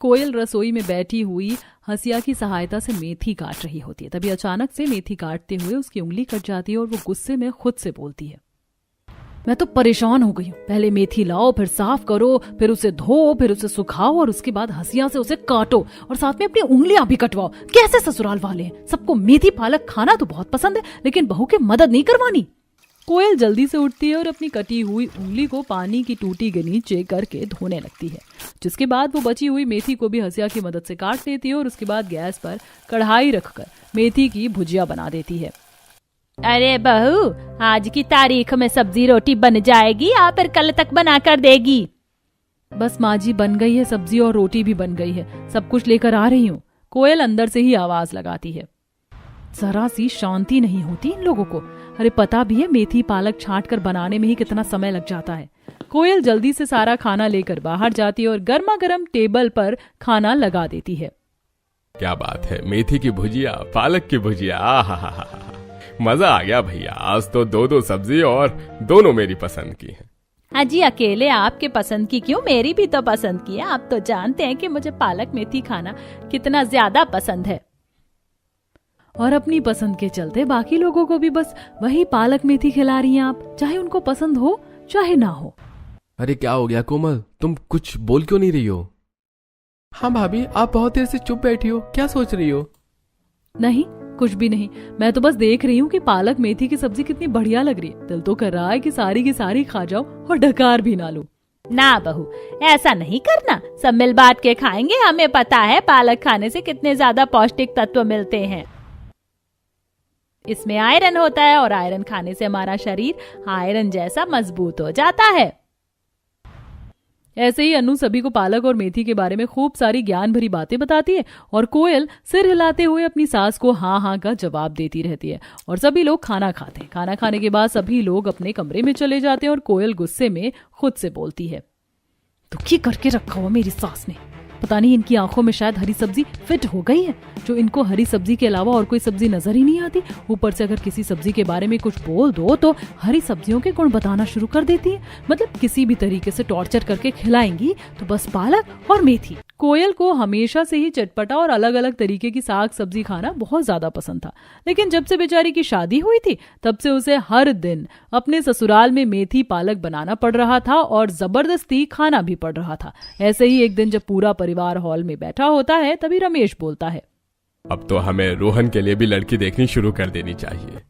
कोयल रसोई में बैठी हुई हंसिया की सहायता से मेथी काट रही होती है। तभी अचानक से मेथी काटते हुए उसकी उंगली कट जाती है और वो गुस्से में खुद से बोलती है, मैं तो परेशान हो गई हूँ। पहले मेथी लाओ, फिर साफ करो, फिर उसे धो, फिर उसे सुखाओ और उसके बाद हंसिया से उसे काटो और साथ में अपनी उंगलियां भी कटवाओ। कैसे ससुराल वाले हैं, सबको मेथी पालक खाना तो बहुत पसंद है, लेकिन बहू की मदद नहीं करवानी। कोयल जल्दी से उठती है और अपनी कटी हुई उंगली को पानी की टूटी के नीचे करके धोने लगती है, जिसके बाद वो बची हुई मेथी को भी हंसिया की मदद से काट लेती है और उसके बाद गैस पर कढ़ाई रखकर मेथी की भुजिया बना देती है। अरे बहू, आज की तारीख में सब्जी रोटी बन जाएगी या फिर कल तक बना कर देगी? बस माँ जी, बन गई है सब्जी और रोटी भी बन गई है, सब कुछ लेकर आ रही हूँ। कोयल अंदर से ही आवाज लगाती है। जरा सी शांति नहीं होती इन लोगों को। अरे पता भी है मेथी पालक छांट कर बनाने में ही कितना समय लग जाता है। कोयल जल्दी से सारा खाना लेकर बाहर जाती है और गर्मा गर्म टेबल पर खाना लगा देती है। क्या बात है, मेथी की भुजिया, पालक की भुजिया, आहा, मजा आ गया भैया। आज तो दो सब्जी और दोनों मेरी पसंद की है। अजी अकेले आपके पसंद की क्यों, मेरी भी तो पसंद की है। आप तो जानते हैं कि मुझे पालक मेथी खाना कितना ज्यादा पसंद है। और अपनी पसंद के चलते बाकी लोगों को भी बस वही पालक मेथी खिला रही हैं आप, चाहे उनको पसंद हो चाहे ना हो। अरे क्या हो गया कोमल, तुम कुछ बोल क्यों नहीं रही हो? हाँ भाभी, आप बहुत देर से चुप बैठी हो, क्या सोच रही हो? नहीं, कुछ भी नहीं। मैं तो बस देख रही हूँ कि पालक मेथी की सब्जी कितनी बढ़िया लग रही है। दिल तो कर रहा है कि सारी की सारी खा जाओ और डकार भी ना लूं। ना बहू, ऐसा नहीं करना, सब मिल बांट के खाएंगे। हमें पता है पालक खाने से कितने ज्यादा पौष्टिक तत्व मिलते हैं। इसमें आयरन होता है और आयरन खाने से हमारा शरीर आयरन जैसा मजबूत हो जाता है। ऐसे ही अनु सभी को पालक और मेथी के बारे में खूब सारी ज्ञान भरी बातें बताती है और कोयल सिर हिलाते हुए अपनी सास को हाँ हाँ का जवाब देती रहती है। और सभी लोग खाना खाते हैं। खाना खाने के बाद सभी लोग अपने कमरे में चले जाते हैं और कोयल गुस्से में खुद से बोलती है, दुखी करके रखा हुआ मेरी सास ने। पता नहीं इनकी आंखों में शायद हरी सब्जी फिट हो गई है, जो इनको हरी सब्जी के अलावा और कोई सब्जी नजर ही नहीं आती। ऊपर से अगर किसी सब्जी के बारे में कुछ बोल दो तो हरी सब्जियों के गुण बताना शुरू कर देती है। मतलब किसी भी तरीके से टॉर्चर करके खिलाएंगी तो बस पालक और मेथी। कोयल को हमेशा से ही चटपटा और अलग अलग तरीके की साग सब्जी खाना बहुत ज्यादा पसंद था, लेकिन जब से बेचारी की शादी हुई थी तब से उसे हर दिन अपने ससुराल में मेथी पालक बनाना पड़ रहा था और जबरदस्ती खाना भी पड़ रहा था। ऐसे ही एक दिन जब पूरा परिवार हॉल में बैठा होता है तभी रमेश बोलता है, अब तो हमें रोहन के लिए भी लड़की देखनी शुरू कर देनी चाहिए।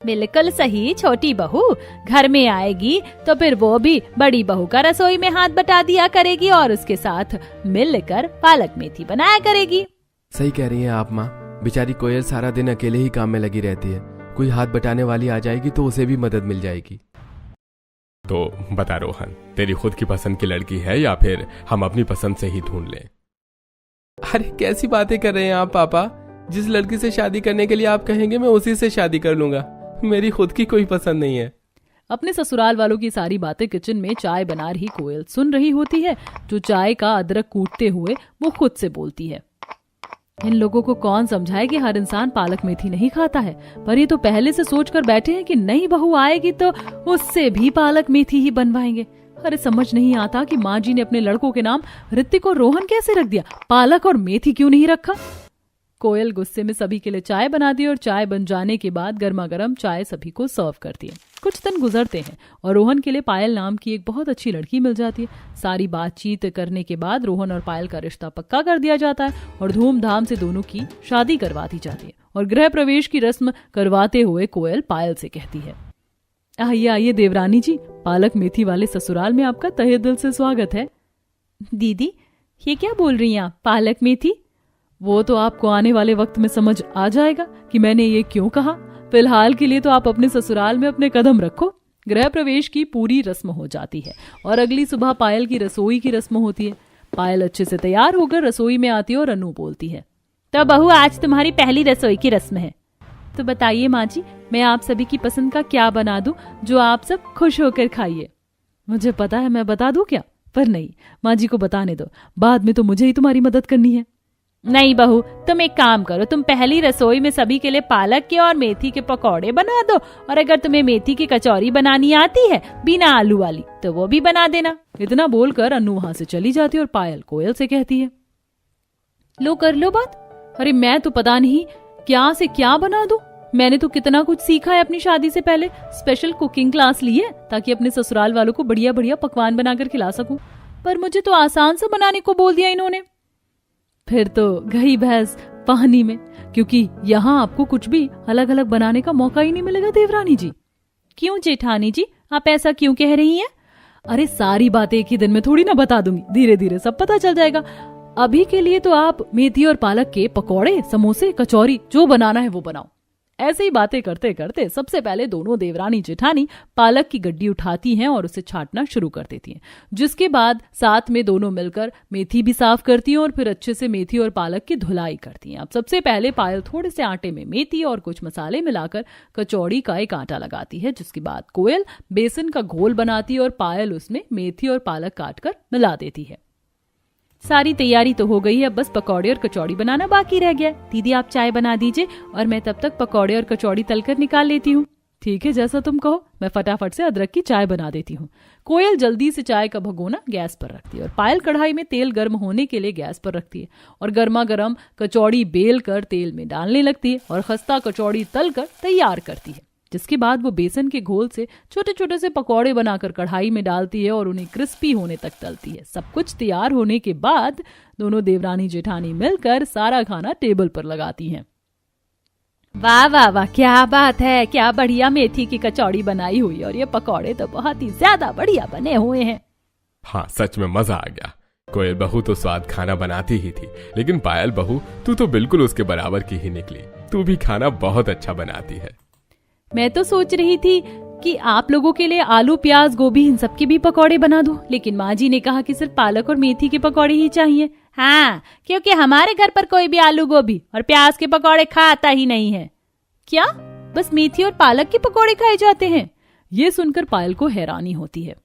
बिल्कुल सही, छोटी बहू घर में आएगी तो फिर वो भी बड़ी बहू का रसोई में हाथ बटा दिया करेगी और उसके साथ मिलकर पालक मेथी बनाया करेगी। सही कह रही हैं आप माँ, बेचारी कोयल सारा दिन अकेले ही काम में लगी रहती है। कोई हाथ बटाने वाली आ जाएगी तो उसे भी मदद मिल जाएगी। तो बता रोहन, तेरी खुद की पसंद की लड़की है या फिर हम अपनी पसंद से ही ढूंढ लें? अरे कैसी बातें कर रहे हैं आप पापा, जिस लड़की से शादी करने के लिए आप कहेंगे मैं उसी से शादी कर लूंगा। मेरी खुद की कोई पसंद नहीं है। अपने ससुराल वालों की सारी बातें किचन में चाय बना रही कोयल सुन रही होती है, जो चाय का अदरक कूटते हुए वो खुद से बोलती है, इन लोगों को कौन समझाए कि हर इंसान पालक मेथी नहीं खाता है, पर ये तो पहले से सोच कर बैठे हैं कि नई बहू आएगी तो उससे भी पालक मेथी ही बनवाएंगे। अरे समझ नहीं आता कि माँ जी ने अपने लड़कों के नाम ऋतिक और रोहन कैसे रख दिया, पालक और मेथी क्यों नहीं रखा। कोयल गुस्से में सभी के लिए चाय बनाती है और चाय बन जाने के बाद गर्मा गर्म चाय सभी को सर्व करती है। कुछ दिन गुजरते हैं और रोहन के लिए पायल नाम की एक बहुत अच्छी लड़की मिल जाती है। सारी बातचीत करने के बाद रोहन और पायल का रिश्ता पक्का कर दिया जाता है और धूमधाम से दोनों की शादी करवा दी जाती है। और गृह प्रवेश की रस्म करवाते हुए कोयल पायल से कहती है, आइए आइए देवरानी जी, पालक मेथी वाले ससुराल में आपका तहे दिल से स्वागत है। दीदी ये क्या बोल रही हैं आप, पालक मेथी? वो तो आपको आने वाले वक्त में समझ आ जाएगा कि मैंने ये क्यों कहा। फिलहाल के लिए तो आप अपने ससुराल में अपने कदम रखो। गृह प्रवेश की पूरी रस्म हो जाती है और अगली सुबह पायल की रसोई की रस्म होती है। पायल अच्छे से तैयार होकर रसोई में आती है और अनु बोलती है, तो बहू आज तुम्हारी पहली रसोई की रस्म है, तो बताइए माँ जी मैं आप सभी की पसंद का क्या बना दूं जो आप सब खुश होकर खाइए। मुझे पता है, मैं बता दूं क्या? पर नहीं, माँ जी को बताने दो, बाद में तो मुझे ही तुम्हारी मदद करनी है। नहीं बहू, तुम एक काम करो, तुम पहली रसोई में सभी के लिए पालक के और मेथी के पकौड़े बना दो, और अगर तुम्हें मेथी की कचौरी बनानी आती है बिना आलू वाली तो वो भी बना देना। इतना बोलकर अनु वहां से चली जाती है और पायल कोयल से कहती है, लो कर लो बात। अरे मैं तो पता नहीं क्या से क्या बना दूं। मैंने तो कितना कुछ सीखा है अपनी शादी से पहले, स्पेशल कुकिंग क्लास ली है ताकि अपने ससुराल वालों को बढ़िया बढ़िया पकवान बनाकर खिला सकूं, पर मुझे तो आसान सा बनाने को बोल दिया इन्होंने। फिर तो गई भैंस पानी में, क्योंकि यहाँ आपको कुछ भी अलग अलग बनाने का मौका ही नहीं मिलेगा देवरानी जी। क्यों जेठानी जी, आप ऐसा क्यों कह रही हैं? अरे सारी बातें एक ही दिन में थोड़ी ना बता दूंगी, धीरे धीरे सब पता चल जाएगा। अभी के लिए तो आप मेथी और पालक के पकौड़े, समोसे, कचौरी जो बनाना है वो बनाओ। ऐसे ही बातें करते करते सबसे पहले दोनों देवरानी जेठानी पालक की गड्डी उठाती हैं और उसे छांटना शुरू कर देती हैं, जिसके बाद साथ में दोनों मिलकर मेथी भी साफ करती हैं और फिर अच्छे से मेथी और पालक की धुलाई करती हैं। अब सबसे पहले पायल थोड़े से आटे में मेथी और कुछ मसाले मिलाकर कचौड़ी का एक आटा लगाती है, जिसके बाद कोयल बेसन का घोल बनाती है और पायल उसमें मेथी और पालक काटकर मिला देती है। सारी तैयारी तो हो गई है, अब बस पकौड़े और कचौड़ी बनाना बाकी रह गया। दीदी आप चाय बना दीजिए और मैं तब तक पकौड़े और कचौड़ी तलकर निकाल लेती हूँ। ठीक है, जैसा तुम कहो, मैं फटाफट से अदरक की चाय बना देती हूँ। कोयल जल्दी से चाय का भगोना गैस पर रखती है और पायल कढ़ाई में तेल गर्म होने के लिए गैस पर रखती है और गर्मा गर्म कचौड़ी बेल कर तेल में डालने लगती है और खस्ता कचौड़ी तल कर तैयार करती है, जिसके बाद वो बेसन के घोल से छोटे छोटे से पकौड़े बनाकर कढ़ाई में डालती है और उन्हें क्रिस्पी होने तक तलती है। सब कुछ तैयार होने के बाद दोनों देवरानी जेठानी मिलकर सारा खाना टेबल पर लगाती हैं। वाह वाह वाह, क्या बात है, क्या बढ़िया मेथी की कचौड़ी बनाई हुई और ये पकौड़े तो बहुत ही ज्यादा बढ़िया बने हुए हैं। हाँ, सच में मजा आ गया। कोयल बहू तो स्वाद खाना बनाती ही थी, लेकिन पायल बहू तू तो बिल्कुल उसके बराबर की ही निकली। तू भी खाना बहुत अच्छा बनाती है। मैं तो सोच रही थी कि आप लोगों के लिए आलू, प्याज, गोभी इन सब के भी पकौड़े बना दूं, लेकिन माँ जी ने कहा कि सिर्फ पालक और मेथी के पकौड़े ही चाहिए। हाँ, क्योंकि हमारे घर पर कोई भी आलू, गोभी और प्याज के पकौड़े खाता ही नहीं है। क्या बस मेथी और पालक के पकौड़े खाए जाते हैं? ये सुनकर पायल को हैरानी होती है।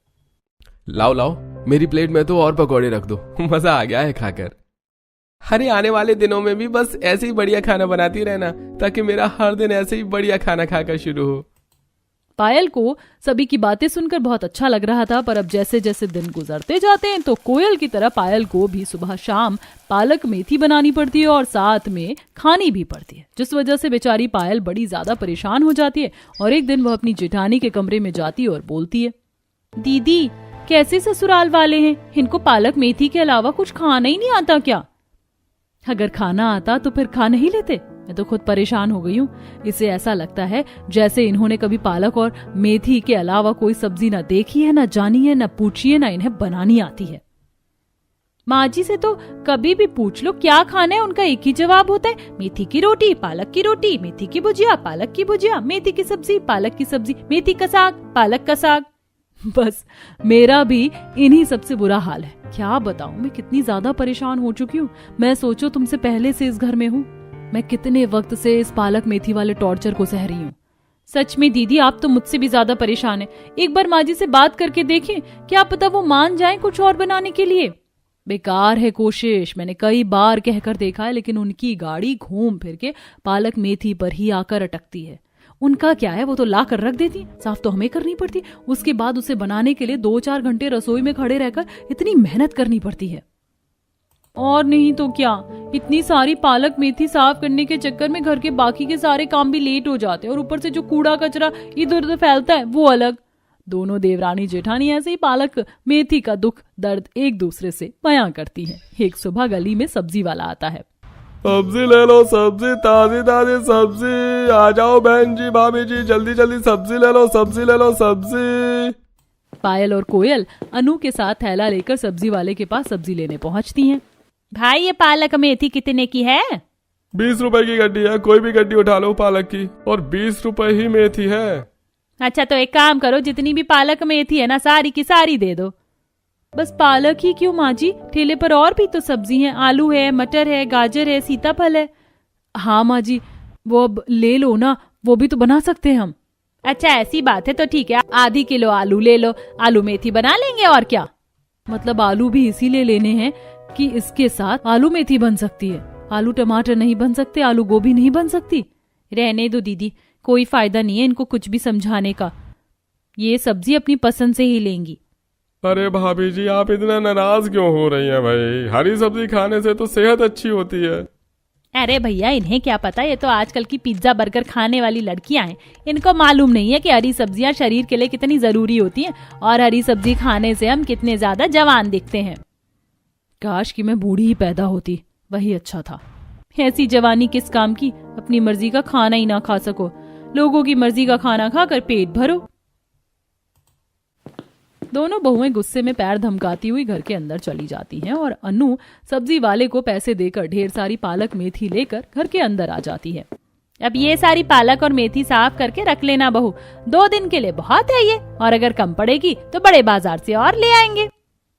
लाओ लाओ, मेरी प्लेट में तो और पकौड़े रख दो, मजा आ गया है खाकर। अरे आने वाले दिनों में भी बस ऐसे ही बढ़िया खाना बनाती रहना, ताकि मेरा हर दिन ऐसे ही बढ़िया खाना खाकर शुरू हो। पायल को सभी की बातें सुनकर बहुत अच्छा लग रहा था, पर अब जैसे जैसे दिन गुजरते जाते हैं तो कोयल की तरह पायल को भी सुबह शाम पालक मेथी बनानी पड़ती है और साथ में खानी भी पड़ती है, जिस वजह से बेचारी पायल बड़ी ज्यादा परेशान हो जाती है। और एक दिन वह अपनी जेठानी के कमरे में जाती है और बोलती है, दीदी कैसे ससुराल वाले हैं, इनको पालक मेथी के अलावा कुछ खाना ही नहीं आता क्या? अगर खाना आता तो फिर खा नहीं लेते? मैं तो खुद परेशान हो गई हूँ। इसे ऐसा लगता है जैसे इन्होंने कभी पालक और मेथी के अलावा कोई सब्जी ना देखी है, ना जानी है, ना पूछी है, ना इन्हें बनानी आती है। माँ जी से तो कभी भी पूछ लो क्या खाना है, उनका एक ही जवाब होता है, मेथी की रोटी, पालक की रोटी, मेथी की भुजिया, पालक की भुजिया, मेथी की सब्जी, पालक की सब्जी, मेथी का साग, पालक का साग। बस मेरा भी इन्हीं सबसे बुरा हाल है। क्या बताऊं मैं कितनी ज्यादा परेशान हो चुकी हूँ। मैं सोचो तुमसे पहले से इस घर में हूँ, मैं कितने वक्त से इस पालक मेथी वाले टॉर्चर को सह रही हूँ। सच में दीदी आप तो मुझसे भी ज्यादा परेशान है। एक बार माँ जी से बात करके देखें, क्या पता वो मान जाएं कुछ और बनाने के लिए। बेकार है कोशिश, मैंने कई बार कहकर देखा है, लेकिन उनकी गाड़ी घूम फिर के पालक मेथी पर ही आकर अटकती है। उनका क्या है, वो तो ला कर रख देती, साफ तो हमें करनी पड़ती, उसके बाद उसे बनाने के लिए 2-4 घंटे रसोई में खड़े रहकर इतनी मेहनत करनी पड़ती है। और नहीं तो क्या, इतनी सारी पालक मेथी साफ करने के चक्कर में घर के बाकी के सारे काम भी लेट हो जाते हैं और ऊपर से जो कूड़ा कचरा इधर उधर फैलता है वो अलग। दोनों देवरानी जेठानी ऐसे ही पालक मेथी का दुख दर्द एक दूसरे से बयां करती हैं। एक सुबह गली में सब्जी वाला आता है। सब्जी ले लो, सब्जी, ताजी ताजी सब्जी, आ जाओ बहन जी, भाभी जी, जल्दी जल्दी सब्जी ले लो, सब्जी ले लो, सब्जी। पायल और कोयल अनु के साथ थैला लेकर सब्जी वाले के पास सब्जी लेने पहुंचती हैं। भाई ये पालक मेथी कितने की है? 20 रुपए की गड्डी है, कोई भी गड्डी उठा लो पालक की, और 20 रुपए ही मेथी है। अच्छा तो एक काम करो, जितनी भी पालक मेथी है ना सारी की सारी दे दो। बस पालक ही क्यों माँ जी, ठेले पर और भी तो सब्जी हैं, आलू है, मटर है, गाजर है, सीताफल है। हाँ माँ जी, वो अब ले लो ना, वो भी तो बना सकते हैं हम। अच्छा ऐसी बात है तो ठीक है, आधी किलो आलू ले लो, आलू मेथी बना लेंगे और क्या। मतलब आलू भी इसीलिए लेने हैं कि इसके साथ आलू मेथी बन सकती है, आलू टमाटर नहीं बन सकते, आलू गोभी नहीं बन सकती। रहने दो दीदी, कोई फायदा नहीं है इनको कुछ भी समझाने का, ये सब्जी अपनी पसंद से ही लेंगी। अरे भाभी जी, आप इतना नाराज क्यों हो रही हैं भाई? हरी सब्जी खाने से तो सेहत अच्छी होती है। अरे भैया, इन्हें क्या पता, ये तो आजकल की पिज्जा बर्गर खाने वाली लड़कियां हैं। इनको मालूम नहीं है कि हरी सब्जियां शरीर के लिए कितनी जरूरी होती हैं और हरी सब्जी खाने से हम कितने ज्यादा जवान दिखते हैं। काश कि मैं बूढ़ी ही पैदा होती, वही अच्छा था। ऐसी जवानी किस काम की, अपनी मर्जी का खाना ही ना खा सको, लोगों की मर्जी का खाना खाकर पेट भरो। दोनों बहुएं गुस्से में पैर धमकाती हुई घर के अंदर चली जाती हैं और अनु सब्जी वाले को पैसे देकर ढेर सारी पालक मेथी लेकर घर के अंदर आ जाती है। अब ये सारी पालक और मेथी साफ करके रख लेना बहू, 2 दिन के लिए बहुत है ये, और अगर कम पड़ेगी तो बड़े बाजार से और ले आएंगे।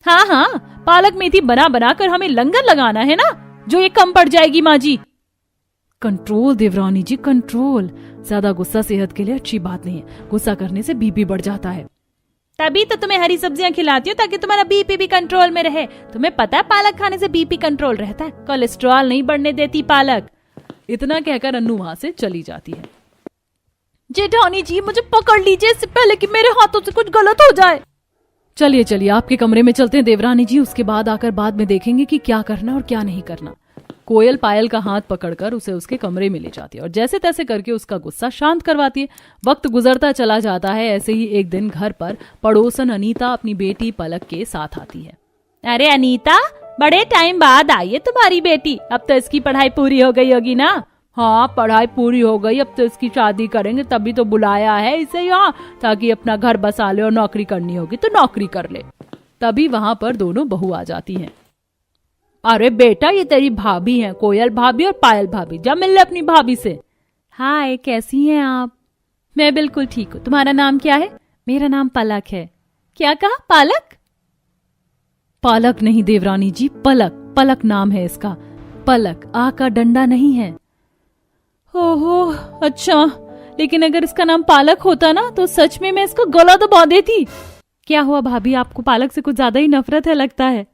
हाँ हाँ, पालक मेथी बना बना कर हमें लंगर लगाना है ना, जो ये कम पड़ जाएगी माँ जी। कंट्रोल देवरानी जी, कंट्रोल। ज्यादा गुस्सा सेहत के लिए अच्छी बात नहीं है, गुस्सा करने से बीपी बढ़ जाता है। तभी तो तुम्हें हरी सब्जियां खिलाती हूँ, ताकि तुम्हारा बीपी भी कंट्रोल में रहे। तुम्हें पता है पालक खाने से बीपी कंट्रोल रहता है, कोलेस्ट्रॉल नहीं बढ़ने देती पालक। इतना कहकर अन्नू वहां से चली जाती है। जेठानी जी, मुझे पकड़ लीजिए इससे पहले कि मेरे हाथों से कुछ गलत हो जाए। चलिए चलिए, आपके कमरे में चलते हैं देवरानी जी, उसके बाद आकर बाद में देखेंगे कि क्या करना और क्या नहीं करना। कोयल पायल का हाथ पकड़कर उसे उसके कमरे में ले जाती है और जैसे तैसे करके उसका गुस्सा शांत करवाती है। वक्त गुजरता चला जाता है। ऐसे ही एक दिन घर पर पड़ोसन अनीता अपनी बेटी पलक के साथ आती है। अरे अनीता, बड़े टाइम बाद आई है तुम्हारी बेटी, अब तो इसकी पढ़ाई पूरी हो गई होगी ना? हाँ, पढ़ाई पूरी हो गई, अब तो इसकी शादी करेंगे, तभी तो बुलाया है इसे यहाँ, ताकि अपना घर बसा ले और नौकरी करनी होगी तो नौकरी कर ले। तभी वहां पर दोनों बहू आ जाती हैं। अरे बेटा, ये तेरी भाभी हैं, कोयल भाभी और पायल भाभी, जा मिल ले अपनी भाभी से। हाय, कैसी हैं आप? मैं बिल्कुल ठीक हूँ। तुम्हारा नाम क्या है? मेरा नाम पलक है। क्या कहा? पालक? पालक नहीं देवरानी जी, पलक। पलक नाम है इसका, पलक। आ का डंडा नहीं है। ओहो, अच्छा। लेकिन अगर इसका नाम पालक होता ना तो सच में मैं इसका गला दबा देती। क्या हुआ भाभी, आपको पालक से कुछ ज्यादा ही नफरत है लगता है?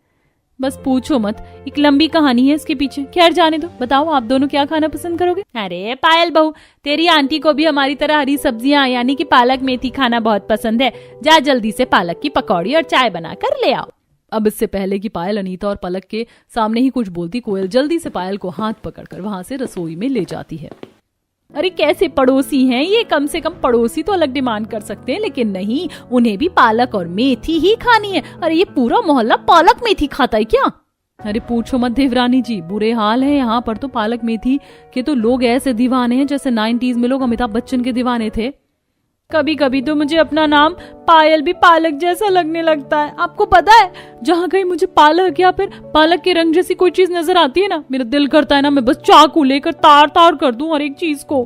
बस पूछो मत, एक लंबी कहानी है इसके पीछे। खैर जाने दो, बताओ आप दोनों क्या खाना पसंद करोगे? अरे पायल बहू, तेरी आंटी को भी हमारी तरह हरी सब्जियां यानी कि पालक मेथी खाना बहुत पसंद है। जा जल्दी से पालक की पकौड़ी और चाय बना कर ले आओ। अब इससे पहले कि पायल अनीता और पलक के सामने ही कुछ बोलती, कोयल जल्दी से पायल को हाथ पकड़कर वहां से रसोई में ले जाती है। अरे कैसे पड़ोसी हैं ये, कम से कम पड़ोसी तो अलग डिमांड कर सकते हैं, लेकिन नहीं, उन्हें भी पालक और मेथी ही खानी है। अरे ये पूरा मोहल्ला पालक मेथी खाता है क्या? अरे पूछो मत देवरानी जी, बुरे हाल है यहाँ पर तो। पालक मेथी के तो लोग ऐसे दीवाने हैं जैसे 90s में लोग अमिताभ बच्चन के दीवाने थे। कभी कभी तो मुझे अपना नाम पायल भी पालक जैसा लगने लगता है। आपको पता है, जहाँ कहीं मुझे पालक या फिर पालक के रंग जैसी कोई चीज नजर आती है ना, मेरा दिल करता है ना मैं बस चाकू लेकर तार तार कर दूं हर एक चीज को।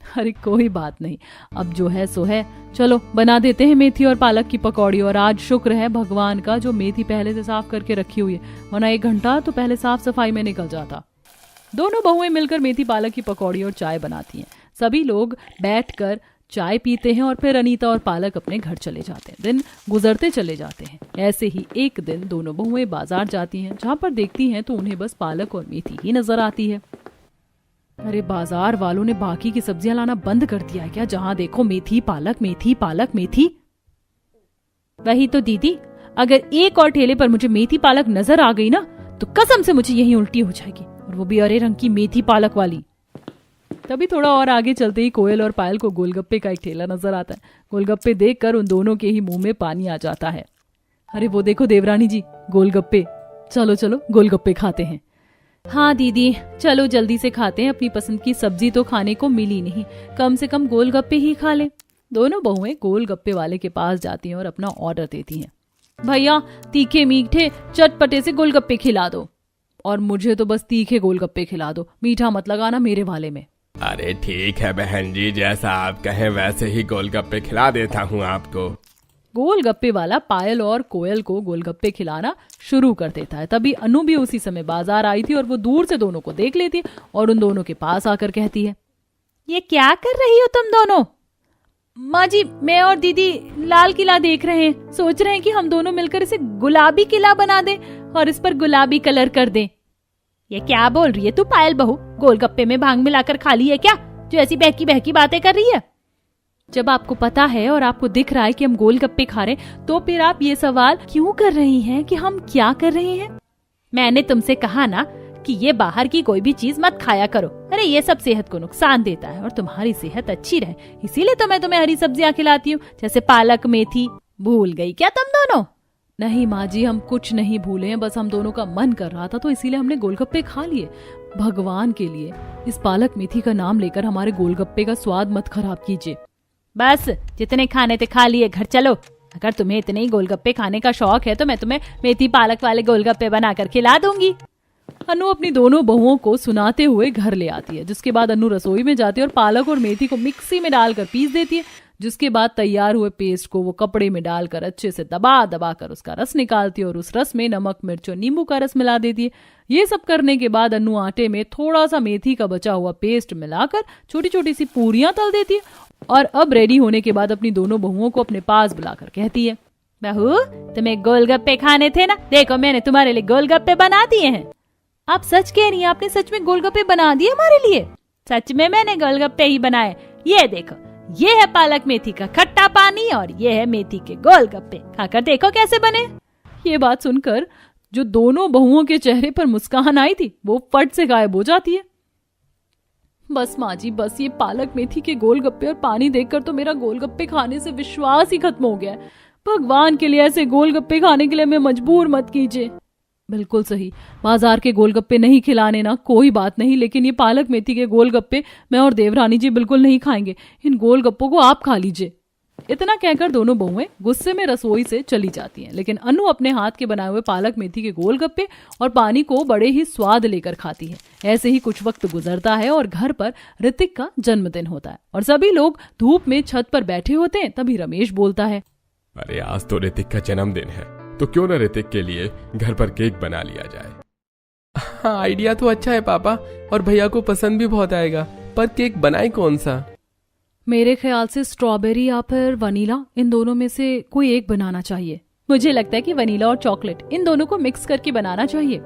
अरे कोई बात नहीं, अब जो है सो है। चलो बना देते हैं मेथी और पालक की पकौड़ी। और आज शुक्र है भगवान का जो मेथी पहले से साफ करके रखी हुई है, वरना 1 घंटा तो पहले साफ सफाई में निकल जाता। दोनों बहुएं मिलकर मेथी पालक की पकौड़ी और चाय बनाती हैं। सभी लोग बैठकर चाय पीते हैं और फिर अनीता और पालक अपने घर चले जाते हैं। दिन गुजरते चले जाते हैं। ऐसे ही एक दिन दोनों बहुएं बाजार जाती हैं, जहां पर देखती हैं तो उन्हें बस पालक और मेथी ही नजर आती है। अरे बाजार वालों ने बाकी की सब्जियां लाना बंद कर दिया है क्या? जहां देखो मेथी पालक, मेथी पालक, मेथी। वही तो दीदी, अगर एक और ठेले पर मुझे मेथी पालक नजर आ गई ना तो कसम से मुझे यही उल्टी हो जाएगी, और वो भी हरे रंग की मेथी पालक वाली। तभी थोड़ा और आगे चलते ही कोयल और पायल को गोलगप्पे का एक ठेला नजर आता है। गोलगप्पे देखकर उन दोनों के ही मुंह में पानी आ जाता है। अरे वो देखो देवरानी जी, गोलगप्पे। चलो चलो गोलगप्पे खाते हैं। हाँ दीदी, चलो जल्दी से खाते हैं। अपनी पसंद की सब्जी तो खाने को मिली नहीं, कम से कम गोलगप्पे ही खा ले। दोनों बहुएं गोलगप्पे वाले के पास जाती हैं और अपना ऑर्डर देती हैं। भैया तीखे मीठे चटपटे से गोलगप्पे खिला दो। और मुझे तो बस तीखे गोलगप्पे खिला दो, मीठा मत लगाना मेरे वाले में। अरे ठीक है बहन जी, जैसा आप कहें वैसे ही गोलगप्पे खिला देता हूँ आपको। गोलगप्पे वाला पायल और कोयल को गोलगप्पे खिलाना शुरू कर देता है। तभी अनु भी उसी समय बाजार आई थी और वो दूर से दोनों को देख लेती और उन दोनों के पास आकर कहती है, ये क्या कर रही हो तुम दोनों? माँ जी, मैं और दीदी लाल किला देख रहे हैं, सोच रहे हैं कि हम दोनों मिलकर इसे गुलाबी किला बना दें और इस पर गुलाबी कलर कर दें। ये क्या बोल रही है तू पायल बहू? गोलगप्पे में भांग मिलाकर खा ली है क्या, जो ऐसी बहकी बहकी बातें कर रही है? जब आपको पता है और आपको दिख रहा है कि हम गोलगप्पे खा रहे हैं, तो फिर आप ये सवाल क्यों कर रही हैं कि हम क्या कर रहे हैं? मैंने तुमसे कहा ना कि ये बाहर की कोई भी चीज मत खाया करो। अरे ये सब सेहत को नुकसान देता है और तुम्हारी सेहत अच्छी रहे इसीलिए तो मैं तुम्हें हरी सब्जियां खिलाती हूँ, जैसे पालक, मेथी। भूल गई क्या तुम दोनों? नहीं माँ जी, हम कुछ नहीं भूले हैं, बस हम दोनों का मन कर रहा था तो इसीलिए हमने गोलगप्पे खा लिए। भगवान के लिए इस पालक मेथी का नाम लेकर हमारे गोलगप्पे का स्वाद मत खराब कीजिए। बस जितने खाने थे खा लिए, घर चलो। अगर तुम्हें इतने ही गोलगप्पे खाने का शौक है तो मैं तुम्हें मेथी पालक वाले गोलगप्पे बनाकर खिला दूंगी। अनु अपनी दोनों बहुओं को सुनाते हुए घर ले आती है, जिसके बाद अनु रसोई में जाती है और पालक और मेथी को मिक्सी में डालकर पीस देती है। जिसके बाद तैयार हुए पेस्ट को वो कपड़े में डालकर अच्छे से दबा दबा कर उसका रस निकालती है और उस रस में नमक, मिर्च और नींबू का रस मिला देती है। ये सब करने के बाद अनु आटे में थोड़ा सा मेथी का बचा हुआ पेस्ट मिलाकर छोटी छोटी सी पूरियां तल देती है और अब रेडी होने के बाद अपनी दोनों बहुओं को अपने पास बुलाकर कहती है, बहू तुम्हें गोलगप्पे खाने थे ना, देखो मैंने तुम्हारे लिए गोलगप्पे बना दिए हैं। आप सच कह रही हैं? आपने सच में गोलगप्पे बना दिए हमारे लिए? सच में मैंने गोलगप्पे ही बनाए। ये देखो, ये है पालक मेथी का खट्टा पानी और ये है मेथी के गोलगप्पे, खाकर देखो कैसे बने। ये बात सुनकर जो दोनों बहुओं के चेहरे पर मुस्कान आई थी वो फट से गायब हो जाती है। बस माँ जी बस, ये पालक मेथी के गोलगप्पे और पानी देखकर तो मेरा गोलगप्पे खाने से विश्वास ही खत्म हो गया है। भगवान के लिए ऐसे गोलगप्पे खाने के लिए हमें मजबूर मत कीजिए। बिल्कुल सही, बाजार के गोलगप्पे नहीं खिलाने ना कोई बात नहीं, लेकिन ये पालक मेथी के गोलगप्पे मैं और देवरानी जी बिल्कुल नहीं खाएंगे। इन गोलगप्पों को आप खा लीजिए। इतना कहकर दोनों बहुएं गुस्से में रसोई से चली जाती हैं, लेकिन अनु अपने हाथ के बनाए हुए पालक मेथी के गोलगप्पे और पानी को बड़े ही स्वाद लेकर खाती है। ऐसे ही कुछ वक्त गुजरता है और घर पर ऋतिक का जन्मदिन होता है और सभी लोग धूप में छत पर बैठे होते हैं। तभी रमेश बोलता है, अरे आज तो ऋतिक का जन्मदिन है, तो क्यों ना ऋतिक के लिए घर पर केक बना लिया जाए। हाँ आइडिया तो अच्छा है पापा, और भैया को पसंद भी बहुत आएगा, पर केक बनाए कौन सा? मेरे ख्याल से स्ट्रॉबेरी या फिर वनीला, इन दोनों में से कोई एक बनाना चाहिए। मुझे लगता है कि वनीला और चॉकलेट इन दोनों को मिक्स करके बनाना चाहिए।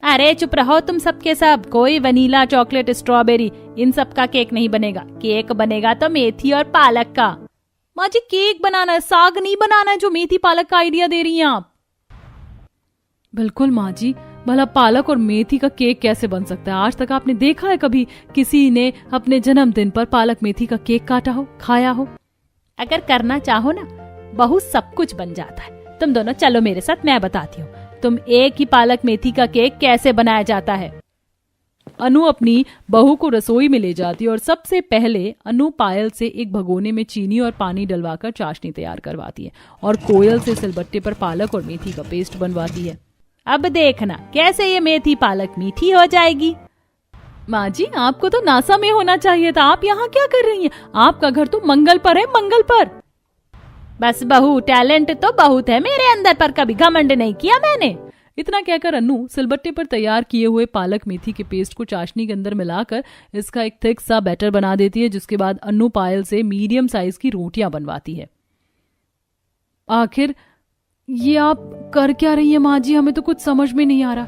अरे चुप रहो तुम सबके सब, कोई वनीला, चॉकलेट, स्ट्रॉबेरी इन सब का केक नहीं बनेगा। केक बनेगा तो मेथी और पालक का। माँ जी केक बनाना है, साग नहीं बनाना है जो मेथी पालक का आइडिया दे रही हैं आप। बिल्कुल माँ जी, भला पालक और मेथी का केक कैसे बन सकता है? आज तक आपने देखा है कभी किसी ने अपने जन्मदिन पर पालक मेथी का केक काटा हो, खाया हो? अगर करना चाहो ना बहुत सब कुछ बन जाता है। तुम दोनों चलो मेरे साथ, मैं बताती हूँ तुम एक ही पालक मेथी का केक कैसे बनाया जाता है। अनु अपनी बहू को रसोई में ले जाती है और सबसे पहले अनु पायल से एक भगोने में चीनी और पानी डलवाकर चाशनी तैयार करवाती है और कोयल से सिलबट्टे पर पालक और मेथी का पेस्ट बनवाती है। अब देखना कैसे ये मेथी पालक मीठी हो जाएगी। माँ जी आपको तो नासा में होना चाहिए था, आप यहाँ क्या कर रही हैं? आपका घर तो मंगल पर है, मंगल पर। बस बहू, टैलेंट तो बहुत है मेरे अंदर, पर कभी घमंड नहीं किया मैंने। इतना कहकर अनु सिलबट्टे पर तैयार किए हुए पालक मेथी के पेस्ट को चाशनी के अंदर मिलाकर इसका एक थिक सा बैटर बना देती है, जिसके बाद अनु पायल से मीडियम साइज की रोटियां बनवाती है। आखिर ये आप कर क्या रही है माँ जी? हमें तो कुछ समझ में नहीं आ रहा,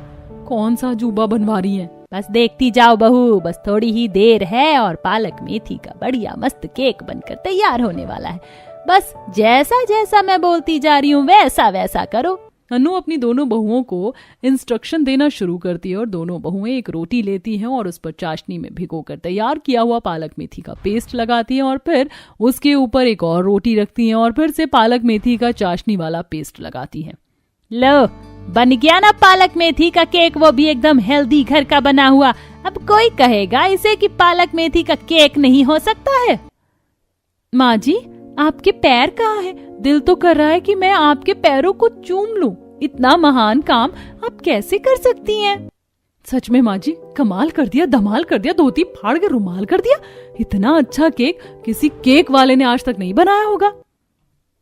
कौन सा अजूबा बनवा रही है? बस देखती जाओ बहू, बस थोड़ी ही देर है और पालक मेथी का बढ़िया मस्त केक बनकर तैयार होने वाला है। बस जैसा जैसा मैं बोलती जा रही हूँ वैसा वैसा करो। अनु अपनी दोनों बहुओं को इंस्ट्रक्शन देना शुरू करती है और दोनों बहुएं एक रोटी लेती हैं और उस पर चाशनी में भिगोकर तैयार किया हुआ पालक मेथी का पेस्ट लगाती हैं और फिर उसके ऊपर एक और रोटी रखती हैं और फिर से पालक मेथी का चाशनी वाला पेस्ट लगाती हैं। लो बन गया ना पालक मेथी का केक, वो भी एकदम हेल्दी घर का बना हुआ। अब कोई कहेगा इसे कि पालक मेथी का केक नहीं हो सकता है। माँ जी आपके पैर कहाँ है? दिल तो कर रहा है कि मैं आपके पैरों को चूम लूं। इतना महान काम आप कैसे कर सकती हैं? सच में माँ जी कमाल कर दिया, धमाल कर दिया, धोती फाड़ के रुमाल कर दिया। इतना अच्छा केक किसी केक वाले ने आज तक नहीं बनाया होगा।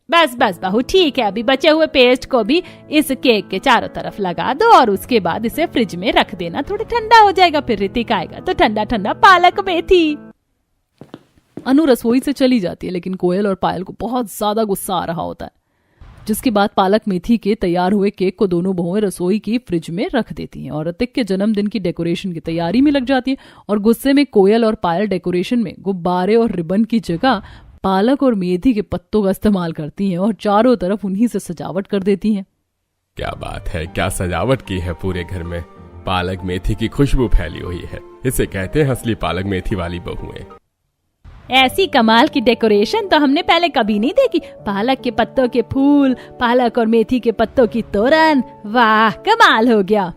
बस बस बहू ठीक है, अभी बचे हुए पेस्ट को भी इस केक के चारों तरफ लगा दो और उसके बाद इसे फ्रिज में रख देना, थोड़ा ठंडा हो जाएगा। फिर ऋतिक आएगा तो ठंडा ठंडा पालक मेथी। अनु रसोई से चली जाती है, लेकिन कोयल और पायल को बहुत ज्यादा गुस्सा आ रहा होता है, जिसके बाद पालक मेथी के तैयार हुए केक को दोनों बहुएं रसोई की फ्रिज में रख देती हैं और ऋतिक के जन्मदिन की डेकोरेशन की तैयारी में लग जाती है। और गुस्से में कोयल और पायल डेकोरेशन में गुब्बारे और रिबन की जगह पालक और मेथी के पत्तों का इस्तेमाल करती हैं और चारों तरफ उन्हीं से सजावट कर देती हैं। क्या बात है, क्या सजावट की है पूरे घर में। पालक मेथी की खुशबू फैली हुई है। इसे कहते हैं असली पालक मेथी वाली बहुएं। ऐसी कमाल की डेकोरेशन तो हमने पहले कभी नहीं देखी। पालक के पत्तों के फूल, पालक और मेथी के पत्तों की तोरण, वाह कमाल हो गया।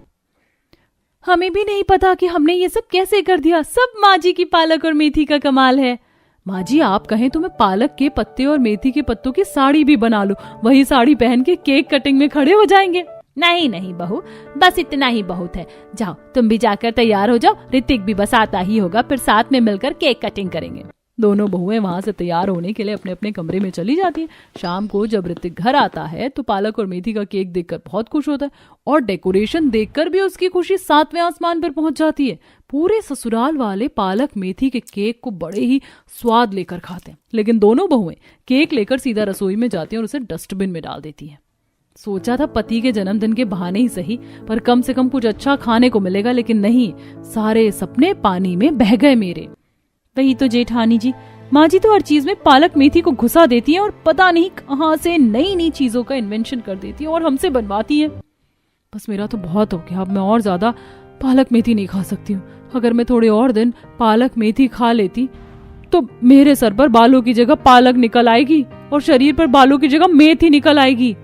हमें भी नहीं पता कि हमने ये सब कैसे कर दिया। सब माँ जी की पालक और मेथी का कमाल है। माँ जी, आप कहें तो मैं पालक के पत्ते और मेथी के पत्तों की साड़ी भी बना लूं। वही साड़ी पहन के केक कटिंग में खड़े हो जाएंगे। नहीं नहीं बहू, बस इतना ही बहुत है। जाओ तुम भी जाकर तैयार हो जाओ। ऋतिक भी बस आता ही होगा, फिर साथ में मिलकर केक कटिंग करेंगे। दोनों बहुएं वहां से तैयार होने के लिए अपने अपने कमरे में चली जाती हैं। शाम को जब ऋतिक घर आता है तो पालक और मेथी का केक देखकर बहुत खुश होता है और डेकोरेशन देखकर भी उसकी खुशी 7वें आसमान पर पहुंच जाती है। पूरे ससुराल वाले पालक मेथी के केक को बड़े ही स्वाद लेकर खाते हैं, लेकिन दोनों बहुएं केक लेकर सीधा रसोई में जाती हैं और उसे डस्टबिन में डाल देती हैं। सोचा था पति के जन्मदिन के बहाने ही सही, पर कम से कम कुछ अच्छा खाने को मिलेगा, लेकिन नहीं, सारे सपने पानी में बह गए मेरे। वही तो जेठानी जी, माँ जी तो हर चीज में पालक मेथी को घुसा देती है और पता नहीं कहाँ से नई नई चीजों का इन्वेंशन कर देती है और हमसे बनवाती है। बस मेरा तो बहुत हो गया, अब मैं और ज्यादा पालक मेथी नहीं खा सकती हूँ। अगर मैं थोड़े और दिन पालक मेथी खा लेती तो मेरे सर पर बालों की जगह पालक निकल आएगी और शरीर पर बालों की जगह मेथी निकल आएगी।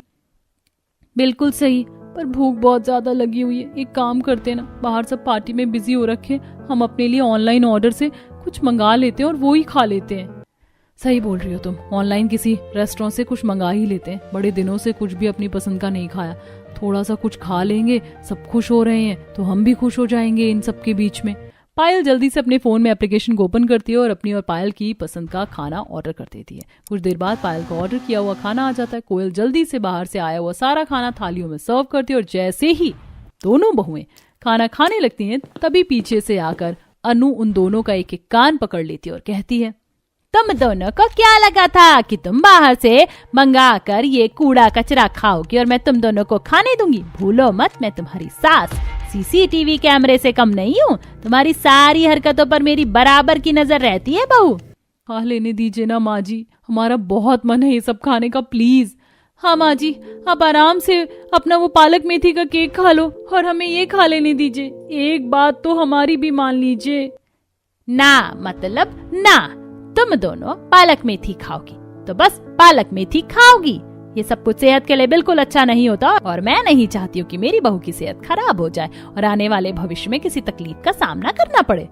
बिल्कुल सही, पर भूख बहुत ज्यादा लगी हुई है। एक काम करते ना, बाहर सब पार्टी में बिजी हो रखे, हम अपने लिए ऑनलाइन ऑर्डर से कुछ मंगा लेते हैं और वो ही खा लेते हैं। सही बोल रही हो तुम, ऑनलाइन किसी रेस्टोरेंट से कुछ मंगा ही लेते हैं। बड़े दिनों से कुछ भी अपनी पसंद का नहीं खाया, थोड़ा सा कुछ खा लेंगे। सब खुश हो रहे हैं तो हम भी खुश हो जाएंगे इन सब के बीच में। पायल जल्दी से अपने फोन में एप्लीकेशन को ओपन करती है और अपनी और पायल की पसंद का खाना ऑर्डर कर देती है। कुछ देर बाद पायल का ऑर्डर किया हुआ खाना आ जाता है। कोयल जल्दी से बाहर से आया हुआ सारा खाना थालियों में सर्व करती है और जैसे ही दोनों बहुएं खाना खाने लगती हैं, तभी पीछे से आकर अनु उन दोनों का एक एक कान पकड़ लेती है और कहती है, तुम दोनों को क्या लगा था कि तुम बाहर से मंगा कर ये कूड़ा कचरा खाओगी और मैं तुम दोनों को खाने दूंगी? भूलो मत, मैं तुम्हारी सास सीसीटीवी कैमरे से कम नहीं हूँ। तुम्हारी सारी हरकतों पर मेरी बराबर की नजर रहती है बहू। खा लेने दीजिए ना माँ जी, हमारा बहुत मन है ये सब खाने का, प्लीज। हाँ माँ जी, आप आराम से अपना वो पालक मेथी का केक खा लो और हमें ये खा लेने दीजिए। एक बात तो हमारी भी मान लीजिए। ना मतलब ना, तुम दोनों पालक मेथी खाओगी तो बस पालक मेथी खाओगी। ये सब कुछ सेहत के लिए बिल्कुल अच्छा नहीं होता और मैं नहीं चाहती हूँ कि मेरी बहू की सेहत खराब हो जाए और आने वाले भविष्य में किसी तकलीफ का सामना करना पड़े।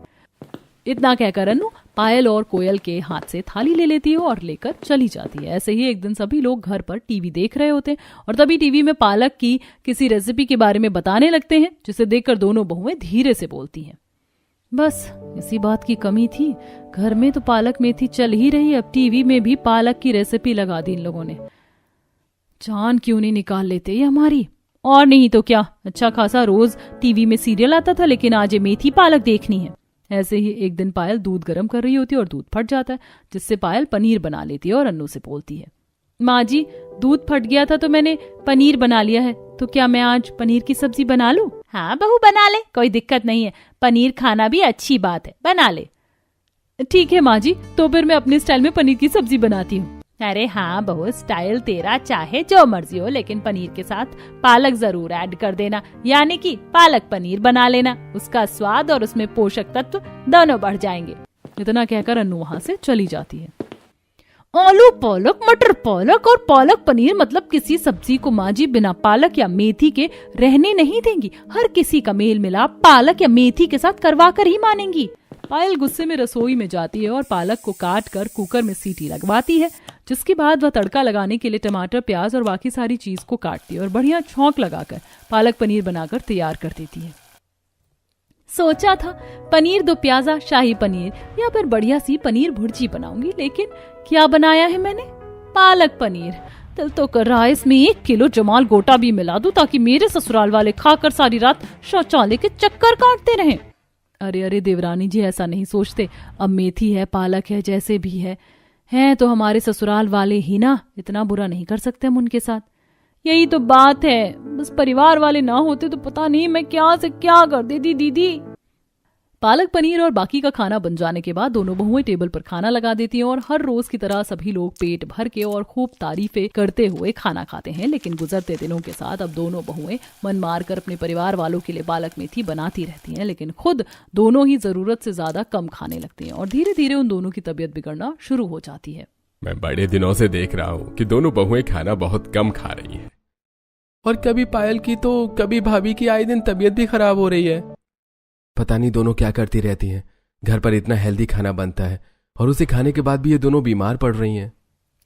इतना कहकर अनु पायल और कोयल के हाथ से थाली ले लेती है और लेकर चली जाती है। ऐसे ही एक दिन सभी लोग घर पर टीवी देख रहे होते हैं और तभी टीवी में पालक की किसी रेसिपी के बारे में बताने लगते हैं, जिसे देखकर दोनों बहुएं धीरे से बोलती हैं। बस इसी बात की कमी थी, घर में तो पालक मेथी चल ही रही, अब टीवी में भी पालक की रेसिपी लगा दी इन लोगों ने। जान क्यों नहीं निकाल लेते ये हमारी। और नहीं तो क्या, अच्छा खासा रोज टीवी में सीरियल आता था, लेकिन आज ये मेथी पालक देखनी है। ऐसे ही एक दिन पायल दूध गर्म कर रही होती है और दूध फट जाता है, जिससे पायल पनीर बना लेती है और अन्नू से बोलती है, माँ जी दूध फट गया था तो मैंने पनीर बना लिया है, तो क्या मैं आज पनीर की सब्जी बना लूं? हाँ बहू बना ले, कोई दिक्कत नहीं है। पनीर खाना भी अच्छी बात है, बना ले। ठीक है माँ जी, तो फिर मैं अपने स्टाइल में पनीर की सब्जी बनाती हूँ। अरे हाँ बहू, स्टाइल तेरा चाहे जो मर्जी हो, लेकिन पनीर के साथ पालक जरूर ऐड कर देना, यानी कि पालक पनीर बना लेना। उसका स्वाद और उसमें पोषक तत्व दोनों बढ़ जाएंगे। इतना कहकर अन्नू वहाँ से चली जाती है। आलू पालक, मटर पालक और पालक पनीर, मतलब किसी सब्जी को माँ जी बिना पालक या मेथी के रहने नहीं देंगी। हर किसी का मेल मिलाप पालक या मेथी के साथ करवा कर ही मानेंगी। पायल गुस्से में रसोई में जाती है और पालक को काट कर कुकर में सीटी लगवाती है, जिसके बाद वह तड़का लगाने के लिए टमाटर, प्याज और बाकी सारी चीज को काटती है और बढ़िया छौंक लगाकर पालक पनीर बनाकर तैयार कर देती है। सोचा था पनीर दो प्याजा शाही पनीर या फिर बढ़िया सी पनीर भुर्जी बनाऊंगी, लेकिन क्या बनाया है मैंने? पालक पनीर। दिल तो कर रहा है इसमें 1 किलो जमाल गोटा भी मिला दूं, ताकि मेरे ससुराल वाले खाकर सारी रात शौचालय के चक्कर काटते रहें। अरे अरे देवरानी जी, ऐसा नहीं सोचते। अब मेथी है, पालक है, जैसे भी है तो हमारे ससुराल वाले ही ना, इतना बुरा नहीं कर सकते हम उनके साथ। यही तो बात है, बस परिवार वाले ना होते तो पता नहीं मैं क्या से क्या कर देती दीदी। पालक पनीर और बाकी का खाना बन जाने के बाद दोनों बहुएं टेबल पर खाना लगा देती हैं और हर रोज की तरह सभी लोग पेट भर के और खूब तारीफें करते हुए खाना खाते हैं। लेकिन गुजरते दिनों के साथ अब दोनों बहुएं मन मारकर अपने परिवार वालों के लिए पालक मेथी बनाती रहती हैं, लेकिन खुद दोनों ही जरूरत से ज्यादा कम खाने लगती हैं और धीरे धीरे उन दोनों की तबीयत बिगड़ना शुरू हो जाती है। मैं बड़े दिनों से देख रहा हूँ कि दोनों बहुएं खाना बहुत कम खा रही हैं। और कभी पायल की तो कभी भाभी की आए दिन तबीयत भी खराब हो रही है। पता नहीं दोनों क्या करती रहती हैं। घर पर इतना हेल्दी खाना बनता है और उसे खाने के बाद भी ये दोनों बीमार पड़ रही हैं।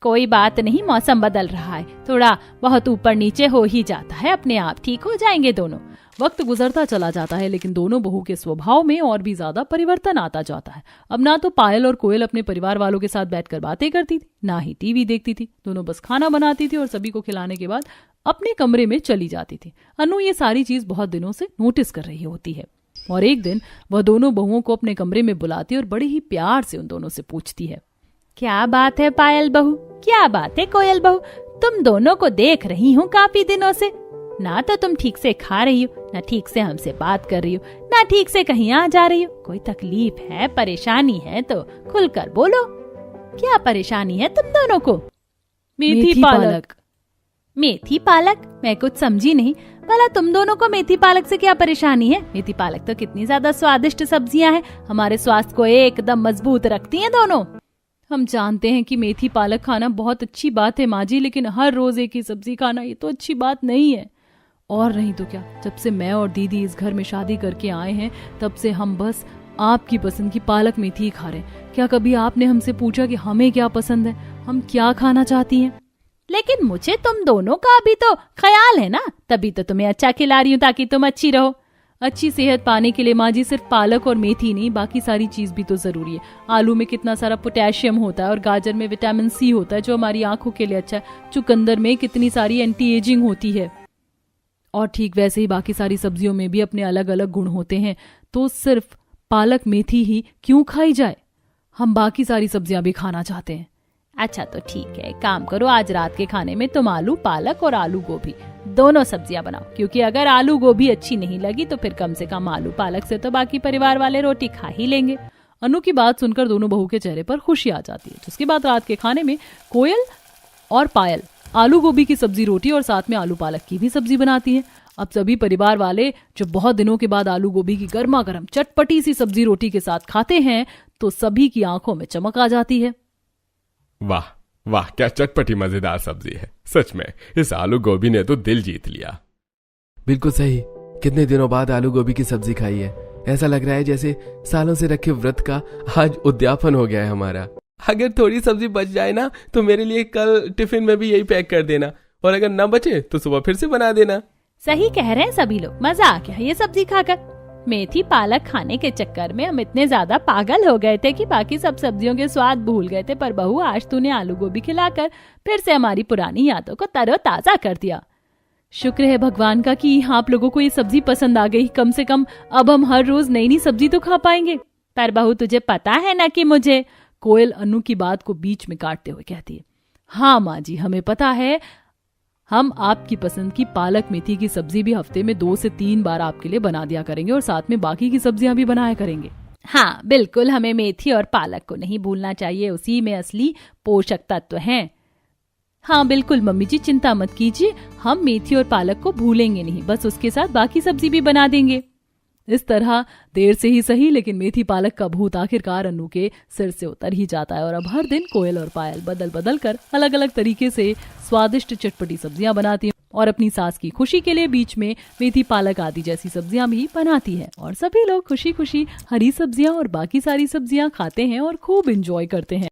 कोई बात नहीं, मौसम बदल रहा है, थोड़ा बहुत ऊपर नीचे हो ही जाता है, अपने आप ठीक हो जाएंगे दोनों। वक्त गुजरता चला जाता है लेकिन दोनों बहू के स्वभाव में और भी ज्यादा परिवर्तन आता जाता है। अब ना तो पायल और कोयल अपने परिवार वालों के साथ बैठकर बातें करती थी, ना ही टीवी देखती थी। दोनों बस खाना बनाती थी और सभी को खिलाने के बाद अपने कमरे में चली जाती थी। अनु ये सारी चीज बहुत दिनों से नोटिस कर रही होती है और एक दिन वह दोनों बहुओं को अपने कमरे में बुलाती है और बड़े ही प्यार से उन दोनों से पूछती है, क्या बात है पायल बहू, क्या बात है कोयल बहू, तुम दोनों को देख रही हूँ काफी दिनों से। ना तो तुम ठीक से खा रही हो, ना ठीक से हमसे बात कर रही हो, ना ठीक से कहीं आ जा रही हो। कोई तकलीफ है, परेशानी है तो खुलकर बोलो। क्या परेशानी है तुम दोनों को? मेथी पालक। मेथी पालक? मैं कुछ समझी नहीं। भला तुम दोनों को मेथी पालक से क्या परेशानी है? मेथी पालक तो कितनी ज्यादा स्वादिष्ट सब्जियां हैं, हमारे स्वास्थ्य को एकदम मजबूत रखती हैं दोनों। हम जानते हैं कि मेथी पालक खाना बहुत अच्छी बात है माँ जी, लेकिन हर रोज एक ही सब्जी खाना ये तो अच्छी बात नहीं है। और नहीं तो क्या, जब से मैं और दीदी इस घर में शादी करके आए हैं तब से हम बस आपकी पसंद की पालक मेथी ही खा रहे हैं। क्या कभी आपने हमसे पूछा कि हमें क्या पसंद है, हम क्या खाना चाहती हैं? लेकिन मुझे तुम दोनों का भी तो ख्याल है ना, तभी तो तुम्हें अच्छा खिला रही हूँ ताकि तुम अच्छी रहो। अच्छी सेहत पाने के लिए माँ जी सिर्फ पालक और मेथी नहीं, बाकी सारी चीज भी तो जरूरी है। आलू में कितना सारा पोटेशियम होता है और गाजर में विटामिन सी होता है जो हमारी आंखों के लिए अच्छा है। चुकंदर में कितनी सारी एंटी एजिंग होती है और ठीक वैसे ही बाकी सारी सब्जियों में भी अपने अलग अलग गुण होते हैं। तो सिर्फ पालक मेथी ही क्यों खाई जाए, हम बाकी सारी सब्जियां भी खाना चाहते हैं। अच्छा तो ठीक है, काम करो, आज रात के खाने में तुम आलू पालक और आलू गोभी दोनों सब्जियां बनाओ, क्योंकि अगर आलू गोभी अच्छी नहीं लगी तो फिर कम से कम आलू पालक से तो बाकी परिवार वाले रोटी खा ही लेंगे। अनु की बात सुनकर दोनों बहू के चेहरे पर खुशी आ जाती है। जिसके बाद रात के खाने में कोयल और पायल आलू गोभी की सब्जी रोटी और साथ में आलू पालक की भी सब्जी बनाती हैं। अब सभी परिवार वाले जब बहुत दिनों के बाद आलू गोभी की गर्मा गर्म चटपटी सी सब्जी रोटी के साथ खाते हैं तो सभी की आंखों में चमक आ जाती है। वाह वाह, क्या चटपटी मजेदार सब्जी है। सच में इस आलू गोभी ने तो दिल जीत लिया। बिल्कुल सही, कितने दिनों बाद आलू गोभी की सब्जी खाई है। ऐसा लग रहा है जैसे सालों से रखे व्रत का आज उद्यापन हो गया है हमारा। अगर थोड़ी सब्जी बच जाए ना तो मेरे लिए कल टिफिन में भी यही पैक कर देना, और अगर न बचे तो सुबह फिर से बना देना। सही कह रहे हैं सभी लोग, मजा आ गया ये सब्जी खाकर। मेथी पालक खाने के चक्कर में हम इतने ज्यादा पागल हो गए थे कि बाकी सब सब्जियों के स्वाद भूल गए थे, पर बहू आज तूने आलू गोभी खिलाकर फिर से हमारी पुरानी यादों को तरोताजा कर दिया। शुक्र है भगवान का कि आप लोगों को ये सब्जी पसंद आ गई। कम से कम अब हम हर रोज नई नई सब्जी तो खा पाएंगे। पर बहू तुझे पता है ना कि मुझे, कोयल अनु की बात को बीच में काटते हुए कहती है, हाँ माँ जी हमें पता है, हम आपकी पसंद की पालक मेथी की सब्जी भी हफ्ते में 2 से 3 बार आपके लिए बना दिया करेंगे और साथ में बाकी की सब्जियां भी बनाया करेंगे। हाँ बिल्कुल, हमें मेथी और पालक को नहीं भूलना चाहिए, उसी में असली पोषक तत्व हैं। हाँ बिल्कुल मम्मी जी, चिंता मत कीजिए, हम मेथी और पालक को भूलेंगे नहीं, बस उसके साथ बाकी सब्जी भी बना देंगे। इस तरह देर से ही सही लेकिन मेथी पालक का भूत आखिरकार अनु के सिर से उतर ही जाता है और अब हर दिन कोयल और पायल बदल बदल कर अलग अलग तरीके से स्वादिष्ट चटपटी सब्जियां बनाती हैं और अपनी सास की खुशी के लिए बीच में मेथी पालक आदि जैसी सब्जियां भी बनाती है और सभी लोग खुशी खुशी हरी सब्जियां और बाकी सारी सब्जियां खाते हैं और खूब एंजॉय करते हैं।